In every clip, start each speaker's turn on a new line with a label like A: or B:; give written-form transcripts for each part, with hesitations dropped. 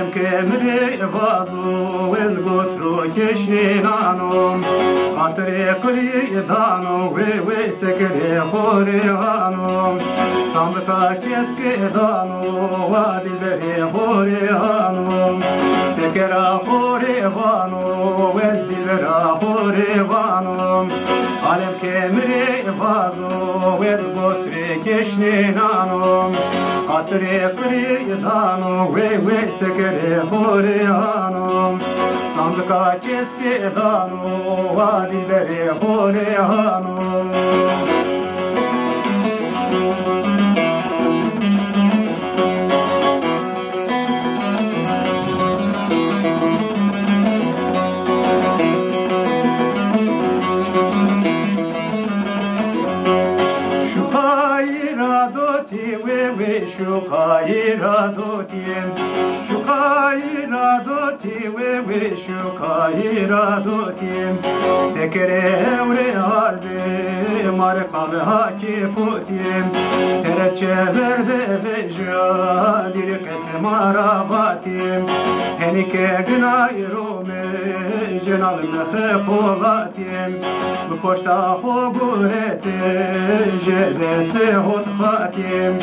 A: alem kemri vazu vez gosru keshinano atre kuri dano we sekere horano samka keske dano wadi bere horano sekera horevano vez divera horevano alem kemri vazu vez gosru keshinano atre kuri dano we sekere horano samka keske dano vadi bere horano Şukayra dotim, şukayra doti ve şukayra dotim. Sekere evre harde markalı haki putim. Tereçelerde veja dil kesim arabatim. Henike günayrume cenal mehe polatim. Bu poşta hogurete jedese hotfatim.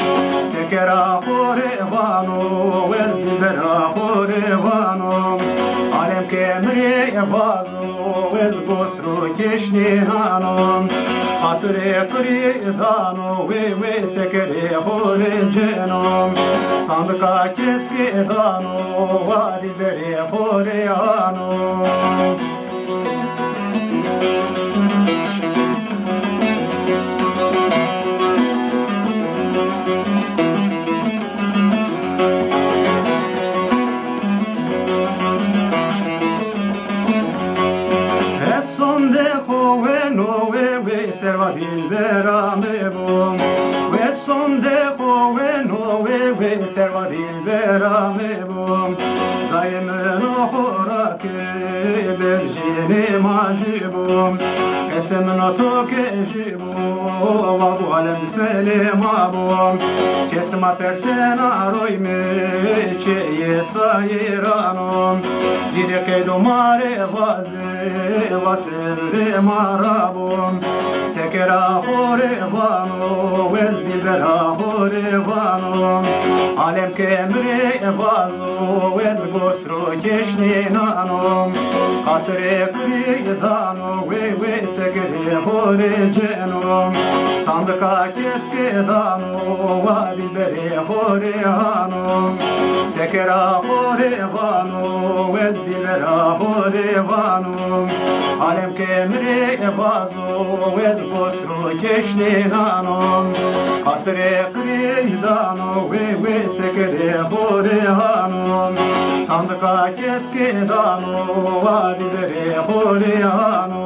A: Sekera horevano, vez libera horevano alem kemri vazo, vez gosru keshinano atre kuri dano, we sekere horejeno samka keske dano, vadi bere horeano serva dilbera mebum ve sonde pove no ve serva dilbera mebum zaymen ohorake berjine majibum esem no toke jibu va bu alem selemabum kesma persena roime che yesairanum direke domare vaze marabum sekera horevano vez dilbera horevano alem kemri vazo vez gosru keshinano atre kuri dano we sekere horejeno samka keske dano vadi bere horehano sekera horevano vez dilbera horevano alem kemri vazo vez gosru keshinano atre kuri dano we sekere horehano samka keske dano vadi bere horehano